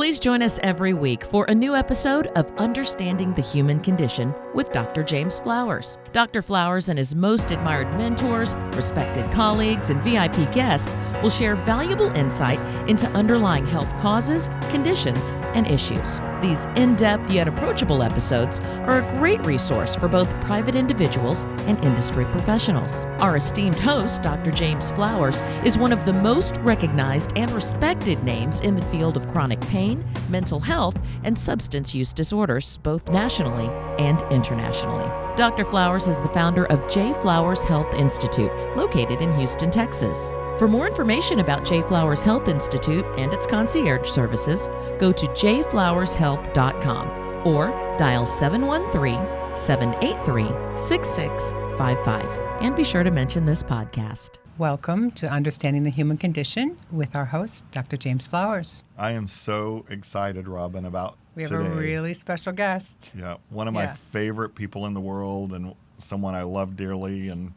Please join us every week for a new episode of Understanding the Human Condition with Dr. James Flowers. Dr. Flowers and his most admired mentors, respected colleagues, and VIP guests will share valuable insight into underlying health causes, conditions, and issues. These in-depth yet approachable episodes are a great resource for both private individuals and industry professionals. Our esteemed host, Dr. James Flowers, is one of the most recognized and respected names in the field of chronic pain, mental health, and substance use disorders, both nationally and internationally. Dr. Flowers is the founder of J. Flowers Health Institute, located in Houston, Texas. For more information about J. Flowers Health Institute and its concierge services, go to jflowershealth.com or dial 713-783-6655. And be sure to mention this podcast. Welcome to Understanding the Human Condition with our host, Dr. James Flowers. I am so excited, Robin, about We have today. a really special guest. Yeah, one of my favorite people in the world and someone I love dearly, and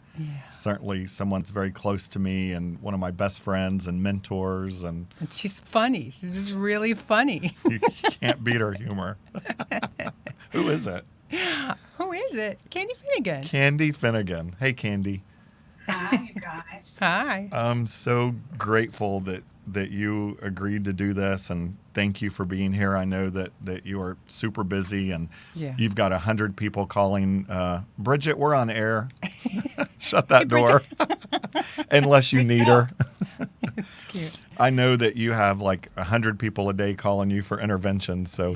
certainly someone that's very close to me and one of my best friends and mentors. And she's funny. She's just really funny. You can't beat her humor. Who is it? Who is it? Candy Finnigan. Candy Finnigan. Hey, Candy. Hi, you guys. Hi. I'm so grateful that you agreed to do this, and thank you for being here. I know that you are super busy, and you've got 100 people calling. Bridget, we're on air. Shut that door. Unless you need her. It's cute. I know that you have like 100 people a day calling you for interventions, so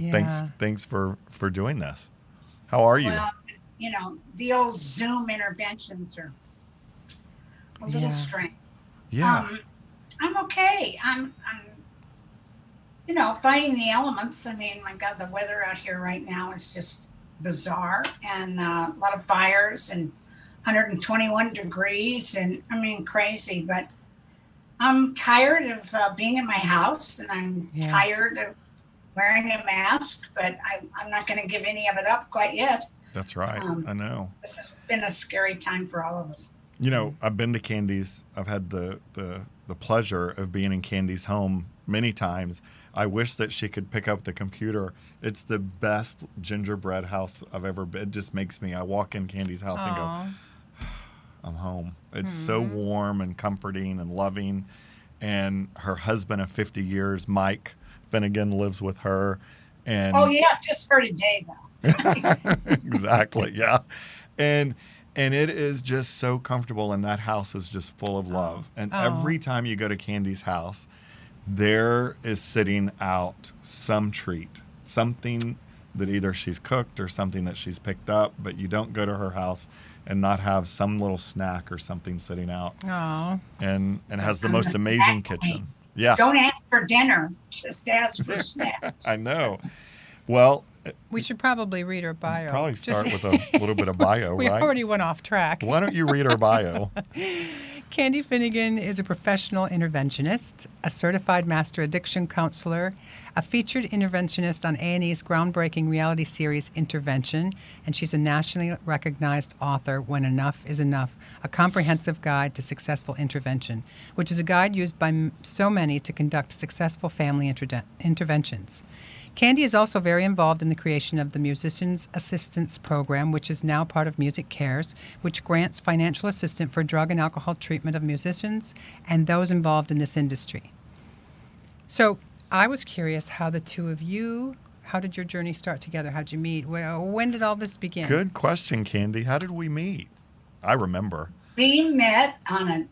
thanks for doing this. How are you? Well, the old Zoom interventions are a little strange. Yeah. I'm okay. I'm fighting the elements. I mean, my God, the weather out here right now is just bizarre, and a lot of fires and 121 degrees, and I mean, crazy. But I'm tired of being in my house, and I'm tired of wearing a mask, but I'm not going to give any of it up quite yet. That's right. I know. This has been a scary time for all of us. I've been to Candy's. I've had the pleasure of being in Candy's home many times. I wish that she could pick up the computer. It's the best gingerbread house I've ever been. It just makes me, I walk in Candy's house and go, I'm home. It's so warm and comforting and loving. And her husband of 50 years, Mike Finnigan, lives with her. And just for today, though. Exactly, yeah. And it is just so comfortable, and that house is just full of love. And every time you go to Candy's house, there is sitting out some treat, something that either she's cooked or something that she's picked up, but you don't go to her house and not have some little snack or something sitting out. And has the most amazing kitchen. Yeah. Don't ask for dinner, just ask for snacks. I know. Well, we should probably read her bio. Probably start with a little bit of bio, we right? already went off track. Why don't you read her bio? Candy Finnigan is a professional interventionist, a certified master addiction counselor, a featured interventionist on A&E's groundbreaking reality series Intervention, and she's a nationally recognized author, When Enough is Enough, a comprehensive guide to successful intervention, which is a guide used by so many to conduct successful family interventions. Candy is also very involved in the creation of the Musicians Assistance Program, which is now part of Music Cares, which grants financial assistance for drug and alcohol treatment of musicians and those involved in this industry. So I was curious how the two of you, how did your journey start together? How did you meet? When did all this begin? Good question, Candy. How did we meet? I remember. We met on a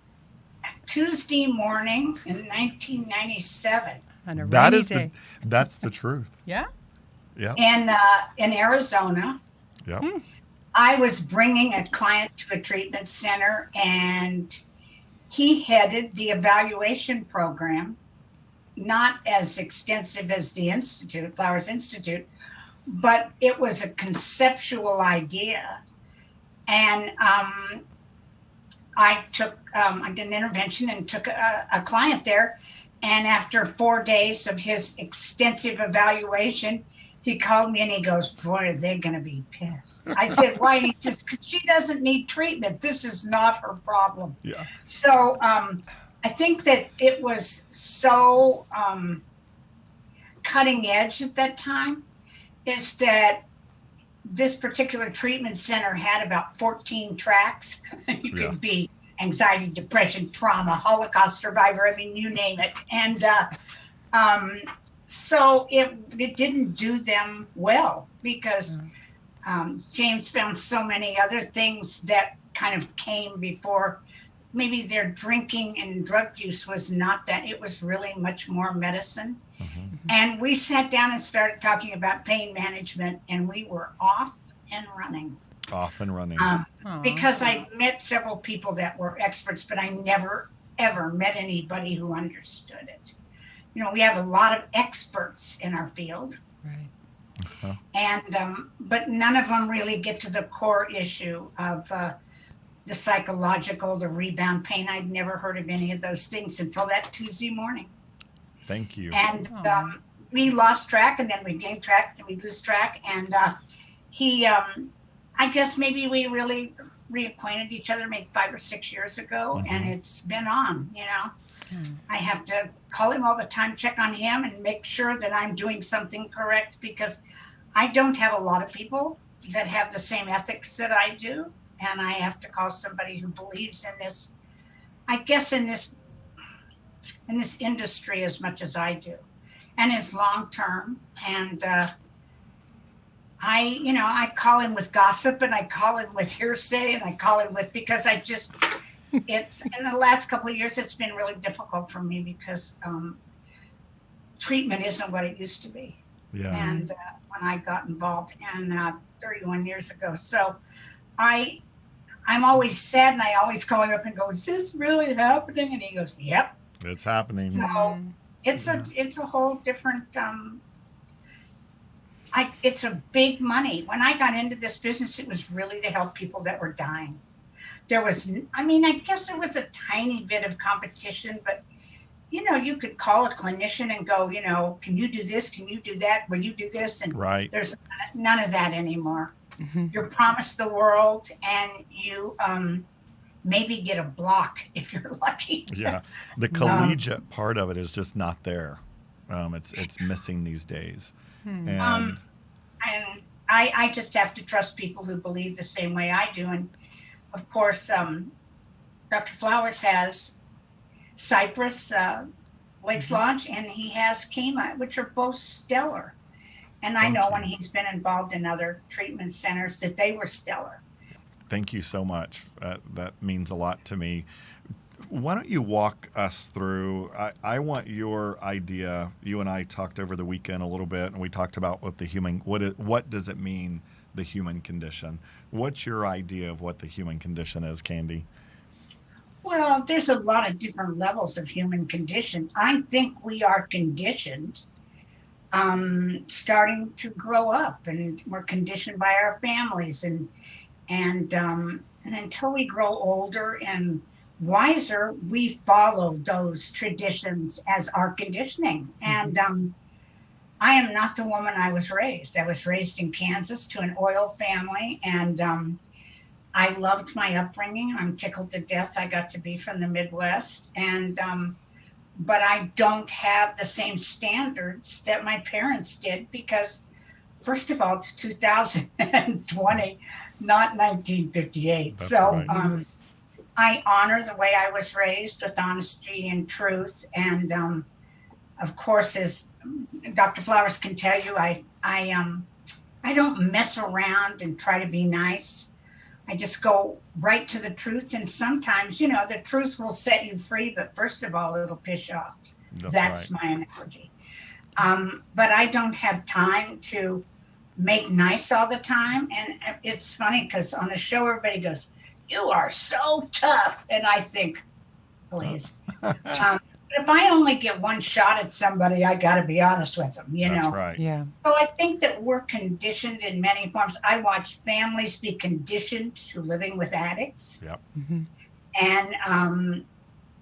Tuesday morning in 1997. On a rainy day. That's the truth. Yeah? Yeah. And in Arizona. Yep. I was bringing a client to a treatment center, and he headed the evaluation program, not as extensive as the Institute, Flowers Institute, but it was a conceptual idea. And I did an intervention and took a client there. And after 4 days of his extensive evaluation, he called me and he goes, "Boy, are they going to be pissed." I said, "Why?" He says, "'Cause she doesn't need treatment. This is not her problem." Yeah. So I think that it was so cutting edge at that time is that this particular treatment center had about 14 tracks. You could be anxiety, depression, trauma, Holocaust survivor, I mean, you name it. And so it didn't do them well because James found so many other things that kind of came before. Maybe their drinking and drug use was not that, it was really much more medicine. And we sat down and started talking about pain management, and we were off and running. Because I met several people that were experts, but I never, ever met anybody who understood it. You know, we have a lot of experts in our field. Right. And, but none of them really get to the core issue of the psychological, the rebound pain. I'd never heard of any of those things until that Tuesday morning. Thank you. And we lost track, and then we gained track, and we lose track. And he, I guess maybe we really reacquainted each other maybe 5 or 6 years ago, and it's been on, you know. I have to call him all the time, check on him, and make sure that I'm doing something correct, because I don't have a lot of people that have the same ethics that I do. And I have to call somebody who believes in this, I guess, in this industry as much as I do, and is long term. And I call him with gossip, and I call him with hearsay, and I call him with, because I just, it's in the last couple of years, it's been really difficult for me because treatment isn't what it used to be. Yeah. And when I got involved, and 31 years ago, so I'm always sad, and I always call him up and go, "Is this really happening?" And he goes, "Yep, it's happening." So it's a whole different. It's a big money. When I got into this business, it was really to help people that were dying. There was, I mean, I guess there was a tiny bit of competition, but you know, you could call a clinician and go, you know, "Can you do this? Can you do that? Will you do this?" And there's none of that anymore. You're promised the world, and you maybe get a block if you're lucky. Yeah, the collegiate part of it is just not there. It's missing these days. And I just have to trust people who believe the same way I do. And of course, Dr. Flowers has Cypress Lakes Lodge, and he has Kema, which are both stellar. And I know when he's been involved in other treatment centers that they were stellar. Thank you so much. That means a lot to me. Why don't you walk us through, I want your idea. You and I talked over the weekend a little bit, and we talked about what does it mean, the human condition? What's your idea of what the human condition is, Candy? Well, there's a lot of different levels of human condition. I think we are conditioned starting to grow up, and we're conditioned by our families, and until we grow older and wiser, we follow those traditions as our conditioning. And I am not the woman I was raised. I was raised in Kansas to an oil family, and I loved my upbringing. I'm tickled to death I got to be from the Midwest, and but I don't have the same standards that my parents did, because first of all, it's 2020, not 1958. That's so right. I honor the way I was raised, with honesty and truth. And of course, as Dr. Flowers can tell you, I don't mess around and try to be nice. I just go right to the truth. And sometimes, you know, the truth will set you free, but first of all, it'll piss you off. That's right. My analogy. But I don't have time to make nice all the time. And it's funny because on the show, everybody goes, "You are so tough." And I think, please. If I only get one shot at somebody, I got to be honest with them, you know? That's right. Yeah. So I think that we're conditioned in many forms. I watch families be conditioned to living with addicts. Yep. And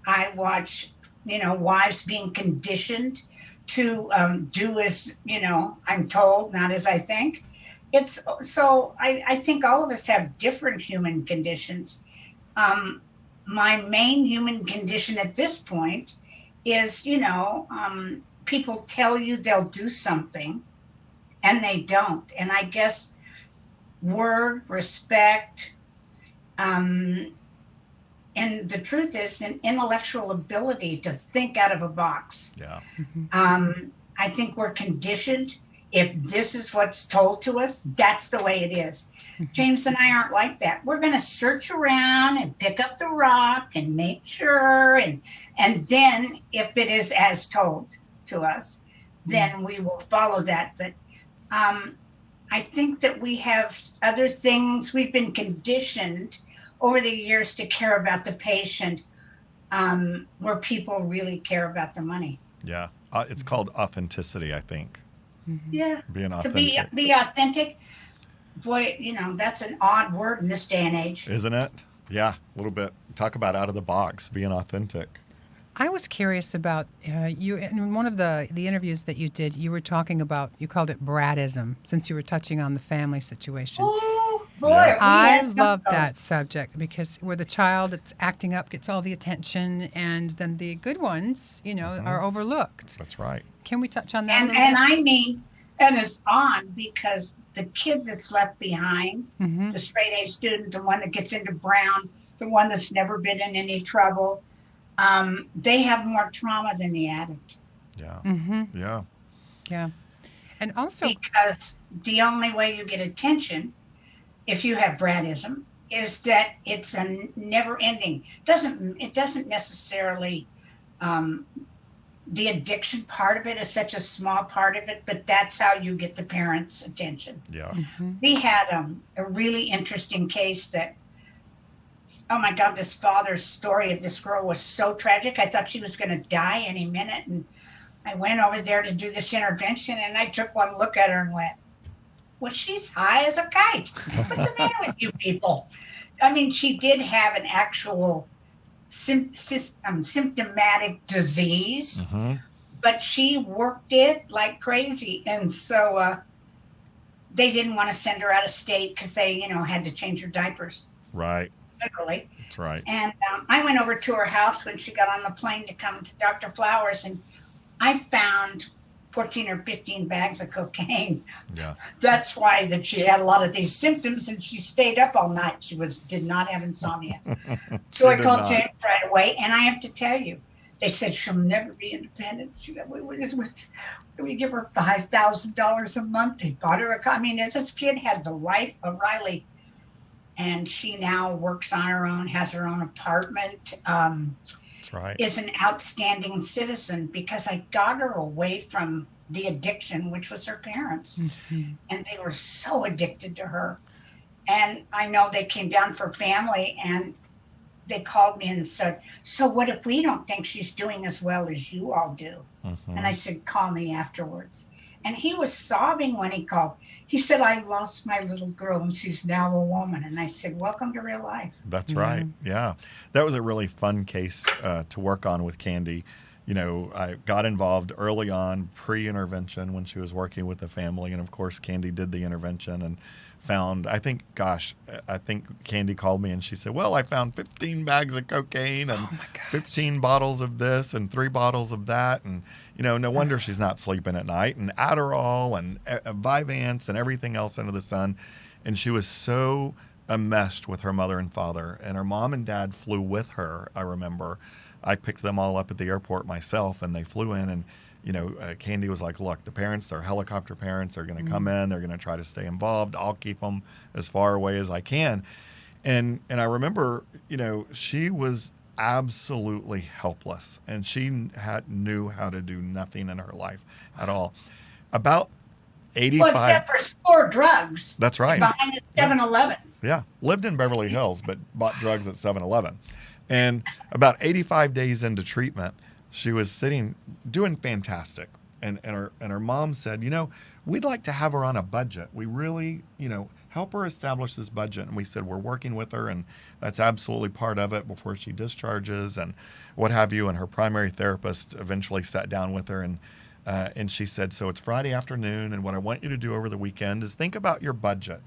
I watch, you know, wives being conditioned to do as, you know, I'm told, not as I think. It's so I think all of us have different human conditions. My main human condition at this point is, you know, people tell you they'll do something and they don't. And I guess word, respect, and the truth is an intellectual ability to think out of a box. Yeah. I think we're conditioned. If this is what's told to us, that's the way it is. James and I aren't like that. We're going to search around and pick up the rock and make sure. And then if it is as told to us, then we will follow that. But I think that we have other things. We've been conditioned over the years to care about the patient, where people really care about the money. Yeah. It's called authenticity, I think. Yeah. Being To authentic. be authentic. Boy, that's an odd word in this day and age. Isn't it? Yeah, a little bit. Talk about out of the box, being authentic. I was curious about you in one of the interviews that you did. You were talking about, you called it bradism, since you were touching on the family situation. Oh boy, Yeah. I love that subject because where the child that's acting up gets all the attention, and then the good ones, are overlooked. That's right. Can we touch on that? And it's odd because the kid that's left behind, Mm-hmm. the straight A student, the one that gets into Brown, the one that's never been in any trouble, they have more trauma than the addict. Yeah. Mm-hmm. Yeah. Yeah. And also, Because the only way you get attention, if you have bradism, is that it's a never ending. It doesn't necessarily, the addiction part of it is such a small part of it, but that's how you get the parents' attention. Yeah. We had a really interesting case that, oh my God, this father's story of this girl was so tragic. I thought she was going to die any minute. And I went over there to do this intervention, and I took one look at her and went, well, she's high as a kite. What's the matter with you people? I mean, she did have an actual symptomatic disease, but she worked it like crazy. And so they didn't want to send her out of state because they, had to change her diapers. Right. Literally. That's right. And I went over to her house when she got on the plane to come to Dr. Flowers, and I found 14 or 15 bags of cocaine. Yeah. That's why that she had a lot of these symptoms, and she stayed up all night. She did not have insomnia. So I called James right away, and I have to tell you, they said she'll never be independent. We give her $5,000 a month. They bought her this kid had the life of Riley. And she now works on her own, has her own apartment. That's right. Is an outstanding citizen because I got her away from the addiction, which was her parents. Mm-hmm. And they were so addicted to her. And I know they came down for family, and they called me and said, so what if we don't think she's doing as well as you all do? And I said, call me afterwards. And he was sobbing when he called. He said, I lost my little girl and she's now a woman. And I said, welcome to real life. That's right. Yeah. That was a really fun case to work on with Candy. I got involved early on, pre-intervention, when she was working with the family. And of course, Candy did the intervention and found, I think Candy called me and she said, well, I found 15 bags of cocaine and 15 bottles of this and 3 bottles of that. And, no wonder she's not sleeping at night, and Adderall and Vyvanse and everything else under the sun. And she was so enmeshed with her mother and father, and her mom and dad flew with her. I remember I picked them all up at the airport myself, and they flew in, and Candy was like, look, the parents, they're helicopter parents, are going to come in, they're going to try to stay involved. I'll keep them as far away as I can. And I remember, she was absolutely helpless, and she knew how to do nothing in her life at all. About 85. Well, except for store drugs. That's right. Behind the 7-Eleven. Yeah. Lived in Beverly Hills, but bought drugs at 7-Eleven. And about 85 days into treatment, she was doing fantastic. And her mom said, we'd like to have her on a budget. We really, help her establish this budget. And we said, we're working with her, and that's absolutely part of it before she discharges and what have you. And her primary therapist eventually sat down with her, and she said, so it's Friday afternoon, and what I want you to do over the weekend is think about your budget.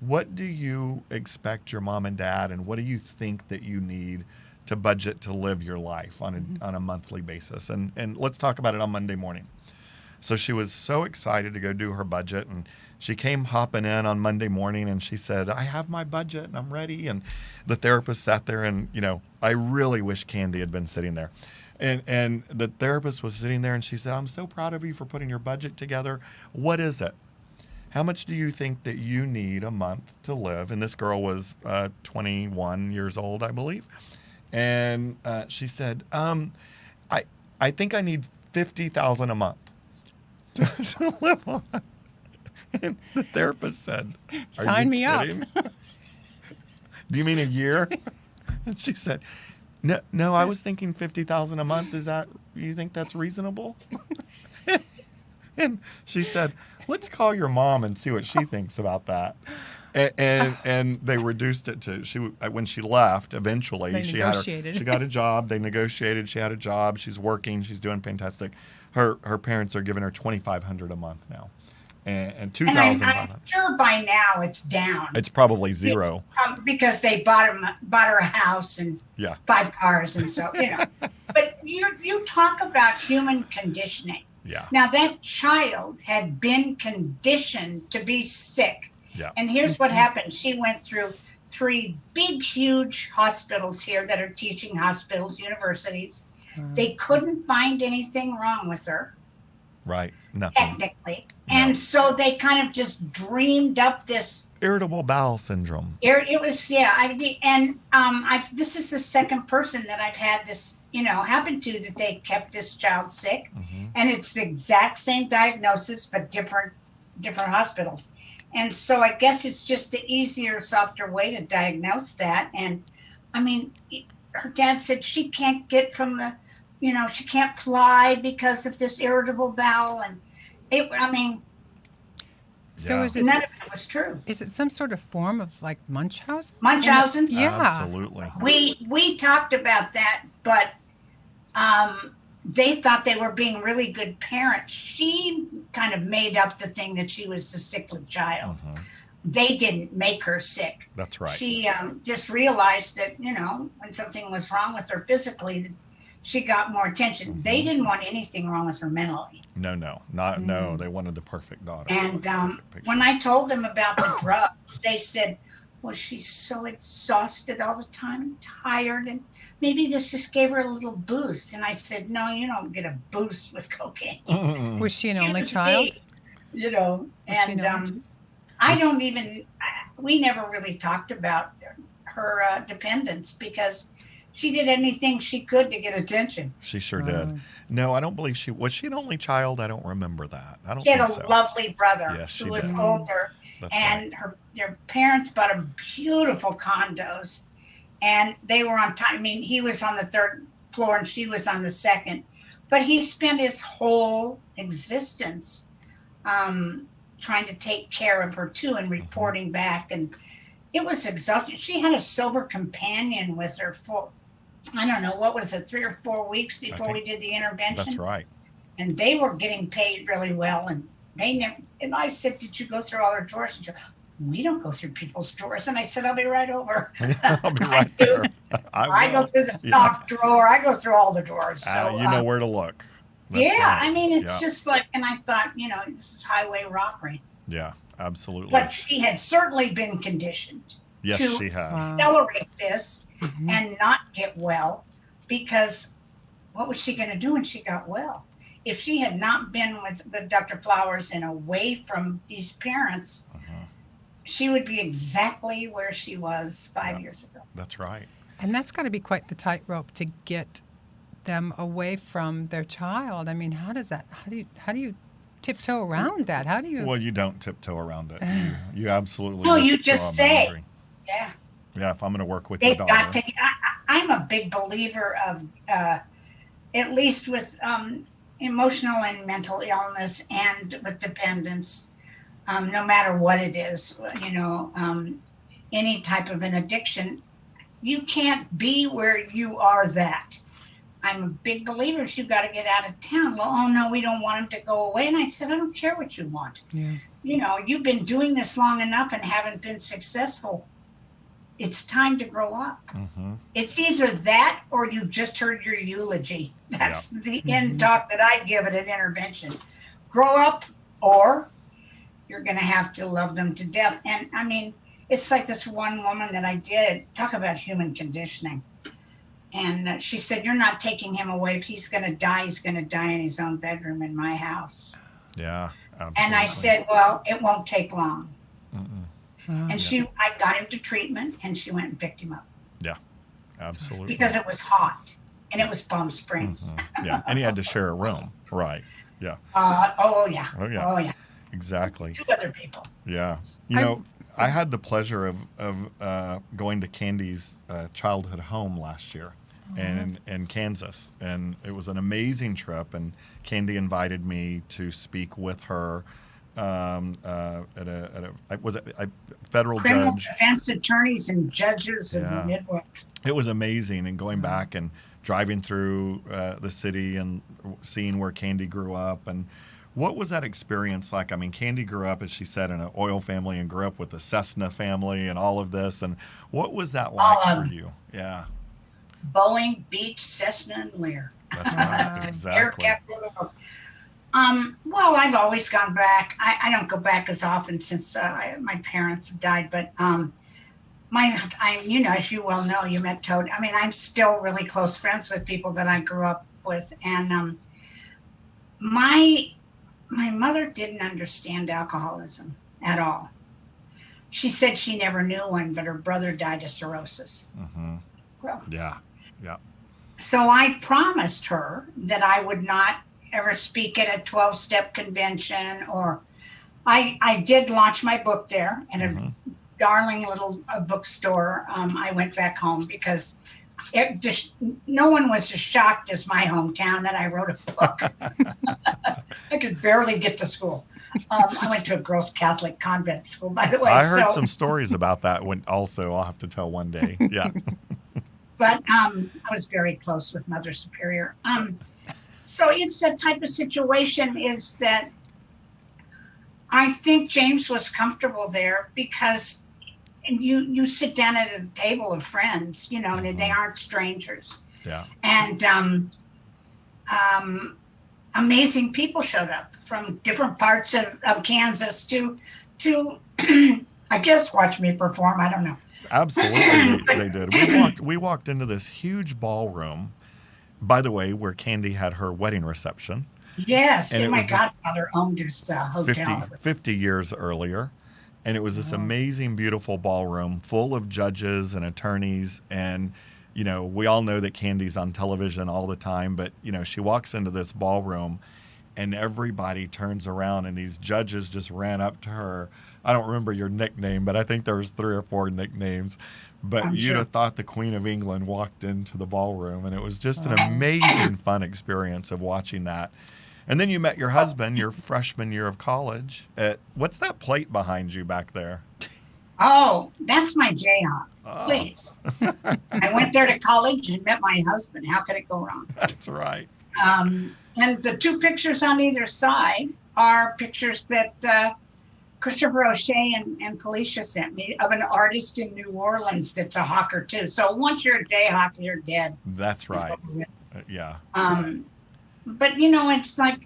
What do you expect your mom and dad, and what do you think that you need to budget to live your life on a monthly basis. And let's talk about it on Monday morning. So she was so excited to go do her budget, and she came hopping in on Monday morning, and she said, I have my budget and I'm ready. And the therapist sat there, and, I really wish Candy had been sitting there. And the therapist was sitting there, and she said, I'm so proud of you for putting your budget together. What is it? How much do you think that you need a month to live? And this girl was 21 years old, I believe. And she said, I think I need $50,000 a month to live on. And the therapist said, Sign me up. Do you mean a year? And she said, no, I was thinking $50,000 a month. You think that's reasonable? And she said, let's call your mom and see what she thinks about that. And they reduced it to, when she left, eventually she got a job. They negotiated. She had a job. She's working. She's doing fantastic. Her parents are giving her $2,500 a month now, and $2,000. I'm sure by now it's down. It's probably zero because they bought her a house and 5 cars, and so But you talk about human conditioning. Yeah. Now that child had been conditioned to be sick. Yeah. And here's what happened. She went through 3 big, huge hospitals here that are teaching hospitals, universities. They couldn't find anything wrong with her. Right. Nothing. Technically. No. And so they kind of just dreamed up this irritable bowel syndrome. It was, this is the second person that I've had this, happen to, that they kept this child sick. Mm-hmm. And it's the exact same diagnosis, but different hospitals. And so I guess it's just the easier, softer way to diagnose that. And I mean, her dad said she can't get from she can't fly because of this irritable bowel. And so is it, none of it was true. Is it some sort of form of like Munchausen? Munchausen? Yeah. Absolutely. We talked about that, but they thought they were being really good parents. She kind of made up the thing that she was the sickly child. Mm-hmm. They didn't make her sick. That's right. She just realized that, when something was wrong with her physically, she got more attention. Mm-hmm. They didn't want anything wrong with her mentally. No. They wanted the perfect daughter. And when I told them about the drugs, they said, well, she's so exhausted all the time and tired, and maybe this just gave her a little boost. And I said, no, you don't get a boost with cocaine. Mm-mm. Was she an only child? We never really talked about her dependence, because she did anything she could to get attention. She sure did. No, I don't believe was she an only child? I don't remember that. She had a lovely brother who was older. That's and right. Their parents bought them beautiful condos, and they were on time. I mean, he was on the 3rd floor and she was on the 2nd, but he spent his whole existence trying to take care of her too, and reporting back. And it was exhausting. She had a sober companion with her for, I don't know, what was it, 3 or 4 weeks before we did the intervention? That's right. And they were getting paid really well, and they never. And I said, "Did you go through all her drawers?" And she said, "We don't go through people's drawers." And I said, "I'll be right over." I'll be right there. I go through the top drawer. I go through all the drawers. So you know where to look. That's right. I mean, it's just like, and I thought, this is highway robbery. Yeah, absolutely. But she had certainly been conditioned. Yes, to she has. Accelerate this and not get well, because what was she going to do when she got well? If she had not been with Dr. Flowers and away from these parents, she would be exactly where she was 5 years ago. That's right. And that's got to be quite the tightrope to get them away from their child. I mean, how do you tiptoe around that? How do you? Well, you don't tiptoe around it. You absolutely. No, you just say, yeah. Yeah, if I'm going to work with They've your daughter. got to. I'm a big believer of, at least with emotional and mental illness and with dependence, no matter what it is, any type of an addiction, you can't be where you are that. I'm a big believer you've got to get out of town. Well, oh no, we don't want him to go away. And I said, I don't care what you want. Yeah. You've been doing this long enough and haven't been successful. it's time to grow up. Mm-hmm. It's either that or you've just heard your eulogy. That's the end talk that I give at an intervention. Grow up, or you're going to have to love them to death. And I mean, it's like this one woman that I did, talk about human conditioning. And she said, "You're not taking him away. If he's going to die, he's going to die in his own bedroom in my house." Yeah, absolutely. And I said, "Well, it won't take long." Mm-mm. And I got him to treatment, and she went and picked him up. Yeah, absolutely. Because it was hot, and it was Palm Springs. Mm-hmm. Yeah, and he had to share a room, right? Yeah. Oh yeah. Oh yeah. Oh yeah. Exactly. 2 other people. Yeah. You know, I had the pleasure of going to Candy's childhood home last year in Kansas, and it was an amazing trip. And Candy invited me to speak with her at a federal Criminal judge. defense attorneys and judges in the Midwest. It was amazing, and going back and driving through the city and seeing where Candy grew up. And what was that experience like? I mean, Candy grew up, as she said, in an oil family and grew up with the Cessna family and all of this. And what was that like for you? Yeah. Boeing, Beach, Cessna, and Lear. That's right. Exactly. Air capital of the world. Well, I've always gone back. I don't go back as often since my parents have died, but as you well know, you met Toad. I mean, I'm still really close friends with people that I grew up with, and my mother didn't understand alcoholism at all. She said she never knew one, but her brother died of cirrhosis. Mm-hmm. So yeah. So I promised her that I would not ever speak at a 12-step convention, or I did launch my book there in a darling little bookstore. I went back home because no one was as shocked as my hometown that I wrote a book. I could barely get to school. I went to a girls' Catholic convent school, by the way. I heard some stories about that also. I'll have to tell one day. Yeah. But I was very close with Mother Superior. So it's that type of situation is that I think James was comfortable there because you sit down at a table of friends, and they aren't strangers. Yeah. And amazing people showed up from different parts of Kansas to I guess watch me perform. I don't know. Absolutely, they did. We walked into this huge ballroom, by the way, where Candy had her wedding reception. Yes, and my godfather owned this hotel. 50 years earlier. And it was this amazing, beautiful ballroom full of judges and attorneys. And, we all know that Candy's on television all the time, but, she walks into this ballroom and everybody turns around and these judges just ran up to her. I don't remember your nickname, but I think there was 3 or 4 nicknames. But you'd have thought the Queen of England walked into the ballroom, and it was just an amazing, fun experience of watching that. And then you met your husband your freshman year of college what's that plate behind you back there? Oh, that's my Jayhawk. Please. I went there to college and met my husband. How could it go wrong? That's right. And the 2 pictures on either side are pictures that Christopher O'Shea and Felicia sent me of an artist in New Orleans that's a hawker too. So once you're a Jayhawk, you're dead. That's right. Yeah. But it's like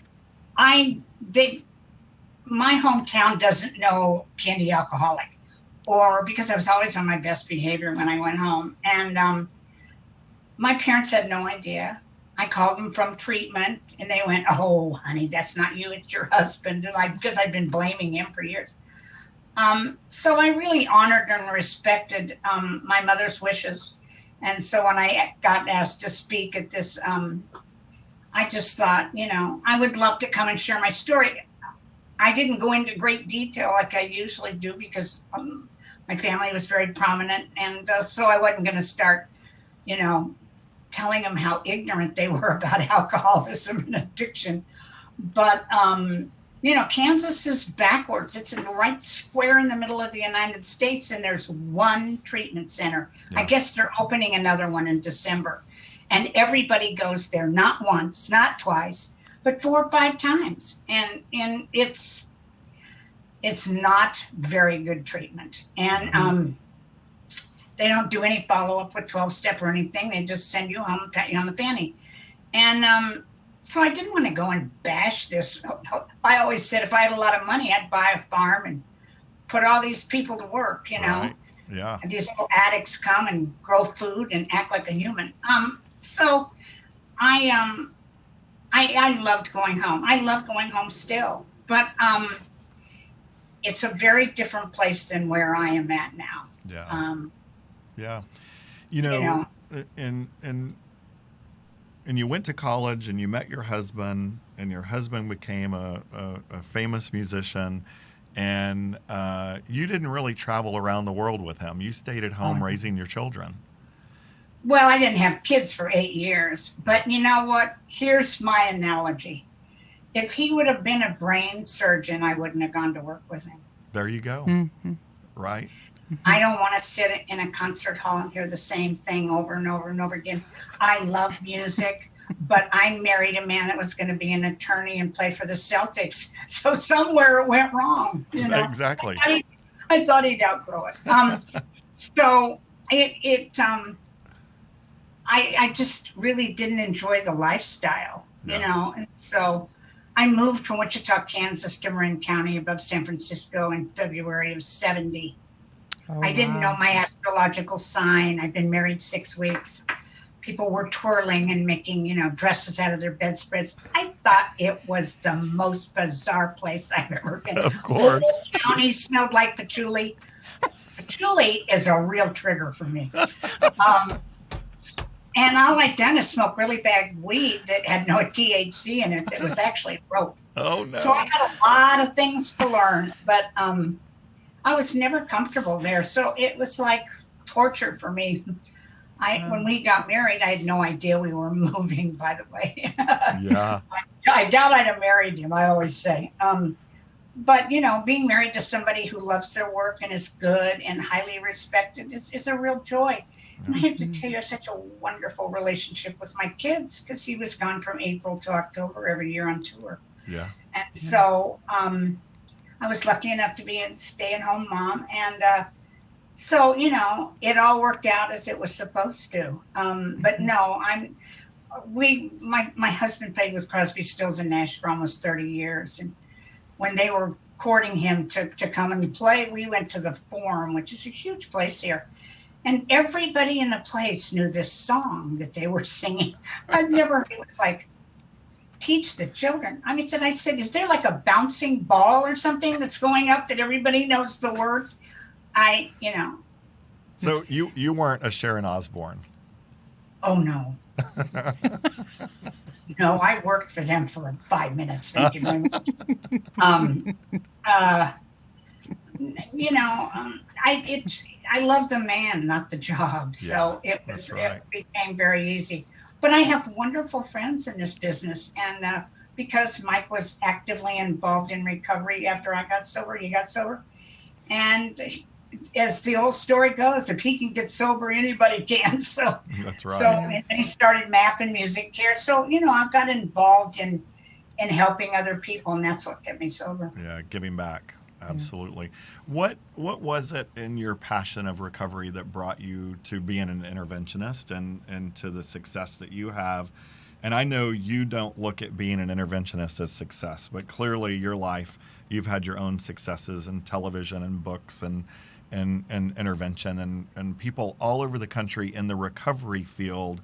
my hometown doesn't know Candy alcoholic, or because I was always on my best behavior when I went home. And my parents had no idea. I called them from treatment and they went, "Oh, honey, that's not you, it's your husband." And because I'd been blaming him for years. So I really honored and respected my mother's wishes. And so when I got asked to speak at this, I just thought, I would love to come and share my story. I didn't go into great detail like I usually do because my family was very prominent. And so I wasn't going to start, telling them how ignorant they were about alcoholism and addiction. But, Kansas is backwards. It's right square in the middle of the United States, and there's one treatment center. Yeah. I guess they're opening another one in December. And everybody goes there, not once, not twice, but 4 or 5 times. And it's not very good treatment. And They don't do any follow-up with 12-step or anything. They just send you home and pat you on the fanny. And so I didn't want to go and bash this. I always said if I had a lot of money, I'd buy a farm and put all these people to work, you know. Right. Yeah. And these little addicts come and grow food and act like a human. So I loved going home. I love going home still. But it's a very different place than where I am at now. Yeah. Yeah. You know, and you went to college and you met your husband, and your husband became a famous musician, and you didn't really travel around the world with him. You stayed at home raising your children. Well, I didn't have kids for 8 years, but you know what? Here's my analogy. If he would have been a brain surgeon, I wouldn't have gone to work with him. There you go. Mm-hmm. Right. I don't want to sit in a concert hall and hear the same thing over and over and over again. I love music, but I married a man that was going to be an attorney and play for the Celtics. So somewhere it went wrong. You know? Exactly. I thought he'd outgrow it. So I just really didn't enjoy the lifestyle, you know, and so I moved from Wichita, Kansas to Marin County above San Francisco in February of 70. Oh, I didn't know my astrological sign. I'd been married 6 weeks. People were twirling and making, you know, dresses out of their bedspreads. I thought it was the most bizarre place I've ever been. Of course. The county smelled like patchouli. Patchouli is a real trigger for me. And all I'd done is smoke really bad weed that had no THC in it. That was actually rope. Oh, no. So I had a lot of things to learn, but I was never comfortable there. So it was like torture for me. When we got married, I had no idea we were moving, by the way. Yeah. I doubt I'd have married him, I always say. But, you know, being married to somebody who loves their work and is good and highly respected is a real joy. And I have to tell you, I have such a wonderful relationship with my kids because he was gone from April to October every year on tour. Yeah. And so I was lucky enough to be a stay-at-home mom. And so, you know, it all worked out as it was supposed to. But no, my husband played with Crosby, Stills and Nash for almost 30 years. And when they were courting him to come and play, we went to the Forum, which is a huge place here. And everybody in the place knew this song that they were singing. I've never heard it. Was like, teach the children. I said, is there like a bouncing ball or something that's going up that everybody knows the words? So you weren't a Sharon Osbourne. Oh, no. No, I worked for them for 5 minutes. Thank you very much. I love the man, not the job. So it became very easy. But I have wonderful friends in this business. And because Mike was actively involved in recovery after I got sober, he got sober. And as the old story goes, if he can get sober, anybody can. So that's right. So and he started mapping music care. So, you know, I got involved in helping other people, and that's what kept me sober. Yeah, giving back. Absolutely. What was it in your passion of recovery that brought you to being an interventionist and to the success that you have? And I know you don't look at being an interventionist as success, but clearly your life, you've had your own successes in television and books and intervention, and people all over the country in the recovery field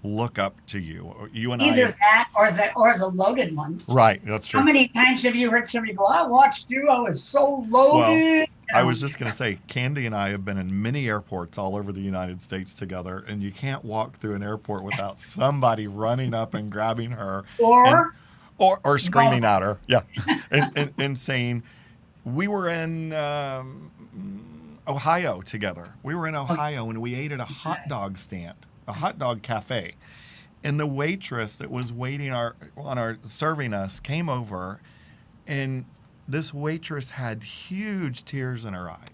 look up to you. You and either that or the loaded ones. Right, that's true. How many times have you heard somebody go, I watched you, I was so loaded? Well, I was just going to say, Candy and I have been in many airports all over the United States together, and you can't walk through an airport without somebody running up and grabbing her or screaming at her. Yeah, and saying, we were in Ohio together. We were in Ohio, and we ate at a hot dog stand, a hot dog cafe. And the waitress that was waiting serving us came over, and this waitress had huge tears in her eye.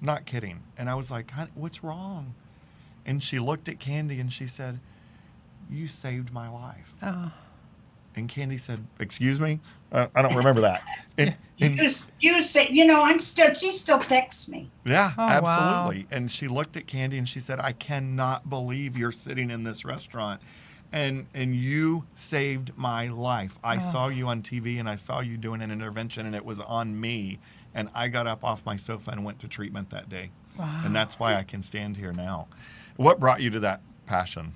Not kidding. And I was like, honey, what's wrong? And she looked at Candy and she said, you saved my life. Oh. And Candy said, excuse me? I don't remember that. You say, she still texts me. Yeah, Oh, absolutely. wow. And she looked at Candy and she said, I cannot believe you're sitting in this restaurant. And you saved my life. I saw you on TV and I saw you doing an intervention and it was on me. And I got up off my sofa and went to treatment that day. Wow. And that's why I can stand here now. What brought you to that passion?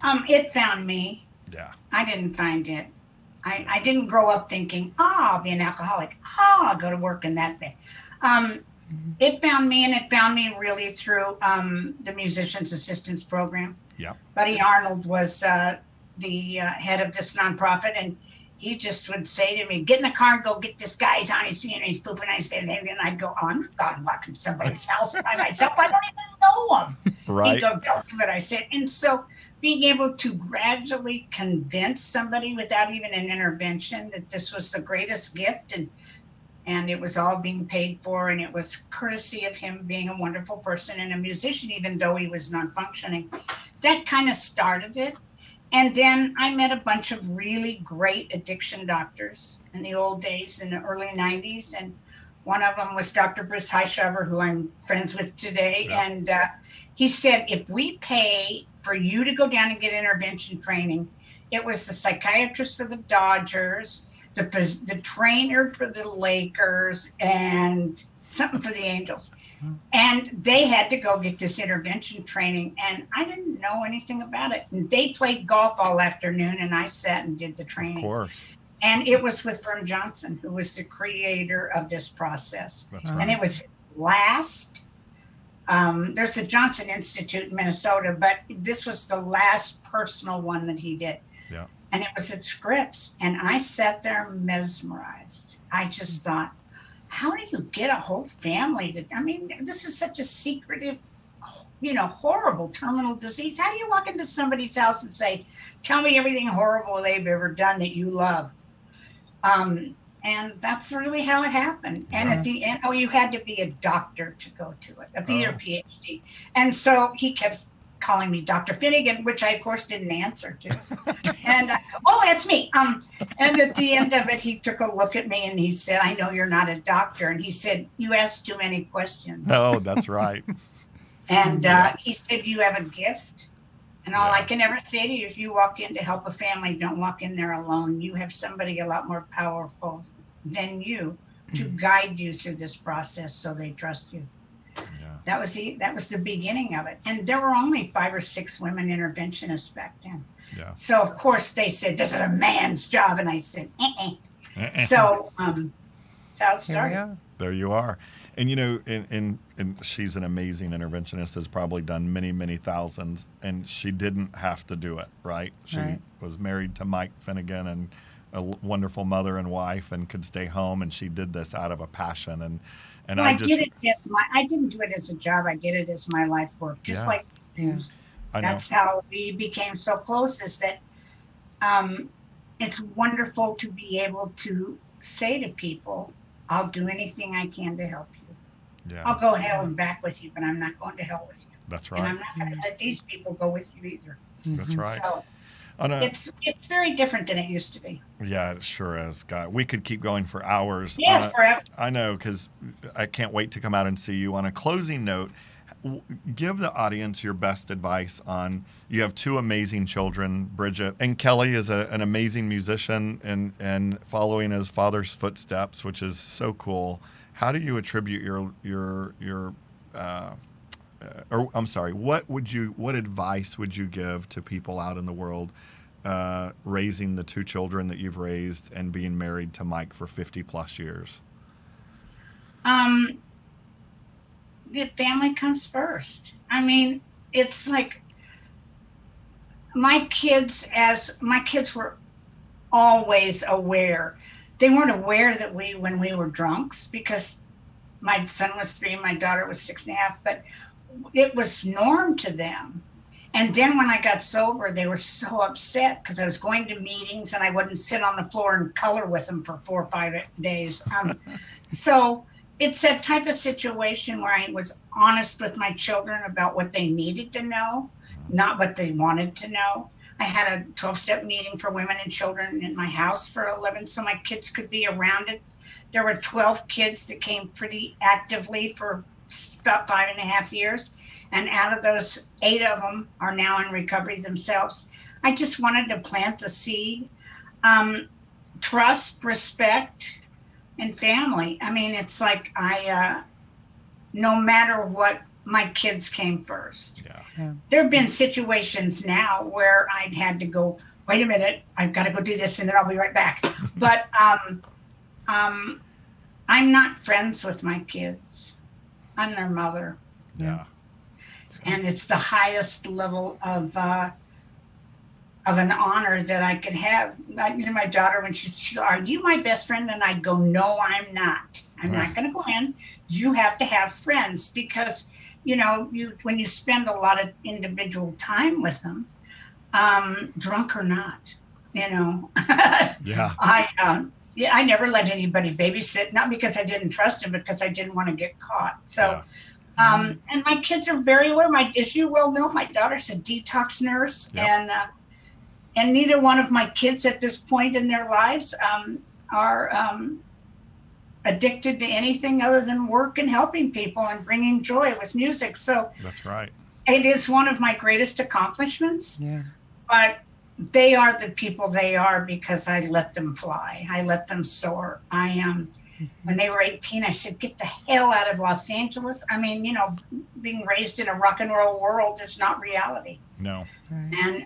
It found me. Yeah. I didn't find it. I didn't grow up thinking, I'll be an alcoholic. I'll go to work in that thing. It found me, and it found me really through the Musicians Assistance Program. Yeah. Buddy Arnold was the head of this nonprofit, and he just would say to me, get in the car and go get this guy. He's on his feet and he's pooping on his face. And I'd go, I'm not going walking somebody's house by myself. I don't even know him. Right. He'd go, don't do it. I said, and so being able to gradually convince somebody without even an intervention that this was the greatest gift, and it was all being paid for, and it was courtesy of him being a wonderful person and a musician, even though he was non-functioning. That kind of started it. And then I met a bunch of really great addiction doctors in the old days, in the early 90s. And one of them was Dr. Bruce Highshover, who I'm friends with today. Yeah. And he said, if we pay for you to go down and get intervention training, it was the psychiatrist for the Dodgers, the trainer for the Lakers, and something for the Angels. And they had to go get this intervention training, and I didn't know anything about it. And they played golf all afternoon, and I sat and did the training. Of course. And it was with Vern Johnson, who was the creator of this process. That's right. And it was last. There's the Johnson Institute in Minnesota, but this was the last personal one that he did. Yeah. And it was at Scripps, and I sat there mesmerized. I just thought, how do you get a whole family to, this is such a secretive, horrible terminal disease. How do you walk into somebody's house and say, tell me everything horrible they've ever done that you love? And that's really how it happened. And at the end, you had to be a doctor to go to it, a PhD. And so he kept calling me Dr. Finnigan, which I, of course, didn't answer to. And that's me. And at the end of it, he took a look at me and he said, I know you're not a doctor. And he said, you asked too many questions. No, that's right. And he said, you have a gift. And all I can ever say to you, if you walk in to help a family, don't walk in there alone. You have somebody a lot more powerful than you to guide you through this process, so they trust you. That was the beginning of it. And there were only 5 or 6 women interventionists back then. Yeah. So of course they said, this is a man's job. And I said, So that's how it started. There you are. And and she's an amazing interventionist, has probably done many, many thousands, and she didn't have to do it, right? She was married to Mike Finnigan and a wonderful mother and wife, and could stay home, and she did this out of a passion. And I didn't do it as a job. I did it as my life work. That's how we became so close, is that it's wonderful to be able to say to people, I'll do anything I can to help you. Yeah. I'll go hell and back with you, but I'm not going to hell with you. That's right. And I'm not going to let these people go with you either. That's right. So it's very different than it used to be. Yeah, it sure is. God, we could keep going for hours. Yes, forever. I know, because I can't wait to come out and see you. On a closing note, give the audience your best advice on, you have 2 amazing children, Bridget, and Kelly is an amazing musician and following his father's footsteps, which is so cool. How do you attribute what advice would you give to people out in the world raising the 2 children that you've raised and being married to Mike for 50 plus years? The family comes first. It's like my kids were always aware. They weren't aware that when we were drunks, because my son was 3, my daughter was 6.5, but it was norm to them. And then when I got sober, they were so upset because I was going to meetings and I wouldn't sit on the floor and color with them for 4 or 5 days. So it's that type of situation where I was honest with my children about what they needed to know, not what they wanted to know. I had a 12-step meeting for women and children in my house for 11, so my kids could be around it. There were 12 kids that came pretty actively for about 5.5 years. And out of those, 8 of them are now in recovery themselves. I just wanted to plant the seed. Trust, respect, and family. I mean, it's like no matter what, my kids came first. Yeah. There have been situations now where I'd had to go, wait a minute, I've got to go do this and then I'll be right back. But I'm not friends with my kids. I'm their mother. Yeah. And it's the highest level of an honor that I could have. My daughter, when she goes, are you my best friend? And I go, no, I'm not. I'm not going to go in. You have to have friends because, when you spend a lot of individual time with them, drunk or not, Yeah. I never let anybody babysit, not because I didn't trust him, because I didn't want to get caught. So, and my kids are very aware. As you well know, my daughter's a detox nurse, and neither one of my kids at this point in their lives are addicted to anything other than work and helping people and bringing joy with music. So that's right. It is one of my greatest accomplishments. Yeah. But they are the people they are because I let them fly. I let them soar. When they were 18, I said, get the hell out of Los Angeles. I mean, being raised in a rock and roll world is not reality. No. Right. And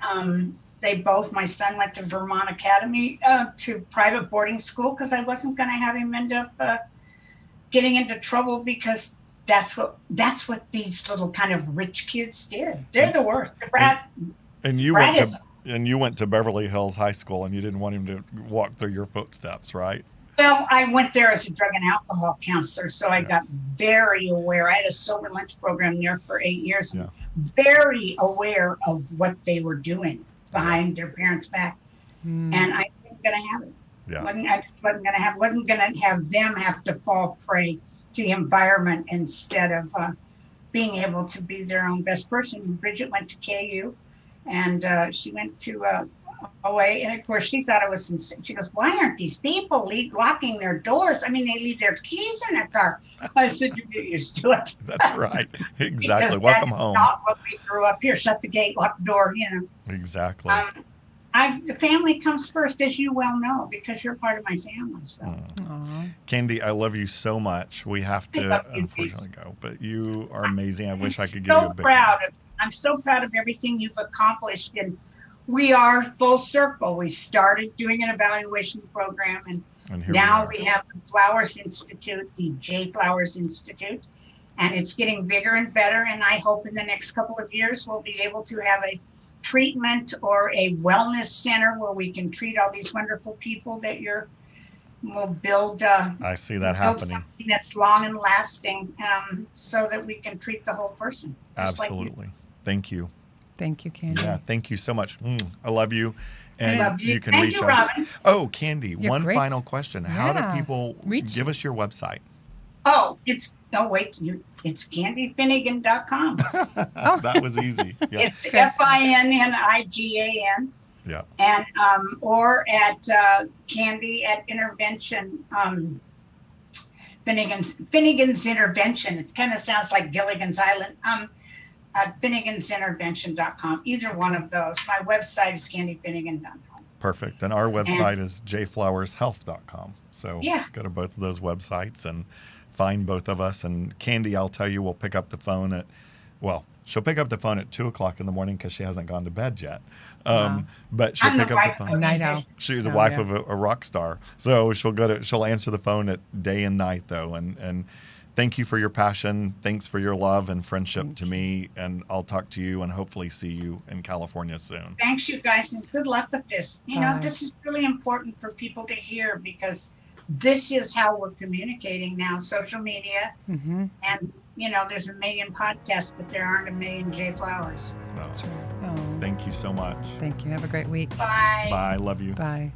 my son went to Vermont Academy to private boarding school because I wasn't going to have him end up getting into trouble because that's what these little kind of rich kids did. They're the worst. And you went to Beverly Hills High School, and you didn't want him to walk through your footsteps, right? Well, I went there as a drug and alcohol counselor, so I got very aware. I had a sober lunch program there for 8 years, and very aware of what they were doing behind their parents' back. And I wasn't going to have it. Yeah. Wasn't going to have them have to fall prey to the environment instead of being able to be their own best person. Bridget went to KU, and she went to OA, and of course she thought it was insane. She goes, why aren't these people locking their doors? I mean, they leave their keys in their car. I said, you get used to it. That's right. Exactly. Because Welcome that's home. not what we grew up here. Shut the gate, lock the door, Exactly. The family comes first, as you well know, because you're part of my family. So. Candy, I love you so much. We have to unfortunately go, but you are amazing. I wish I could give you a big I'm so proud of everything you've accomplished, and we are full circle. We started doing an evaluation program, and now we have the Flowers Institute, the J. Flowers Institute, and it's getting bigger and better. And I hope in the next couple of years we'll be able to have a treatment or a wellness center where we can treat all these wonderful people that we'll build. I see that happening. Something that's long and lasting, so that we can treat the whole person. Absolutely. Thank you. Thank you, Candy. Yeah, thank you so much. I love you. And I love you. can Thank reach you, us. Robin. Oh, Candy, You're one great. final question. How do people give us your website? Oh, it's candyfinnigan.com. That was easy. Yeah. It's FINNIGAN. Yeah. And or at Candy at Intervention, Finnigan's Intervention. It kind of sounds like Gilligan's Island. At finnigansintervention.com. Either one of those. My website is candyfinnigan.com. Perfect. And our website is jflowershealth.com. So go to both of those websites and find both of us. And Candy, I'll tell you, will pick up the phone she'll pick up the phone at 2:00 in the morning because she hasn't gone to bed yet. But she'll pick up the phone. Night owl. She's the wife of a rock star. So she'll answer the phone at day and night though. And thank you for your passion. Thanks for your love and friendship to me. And I'll talk to you and hopefully see you in California soon. Thanks, you guys, and good luck with this. This is really important for people to hear because this is how we're communicating now, social media. Mm-hmm. And, there's a million podcasts, but there aren't a million J. Flowers. No. That's right. Oh. Thank you so much. Thank you. Have a great week. Bye. Bye. Love you. Bye.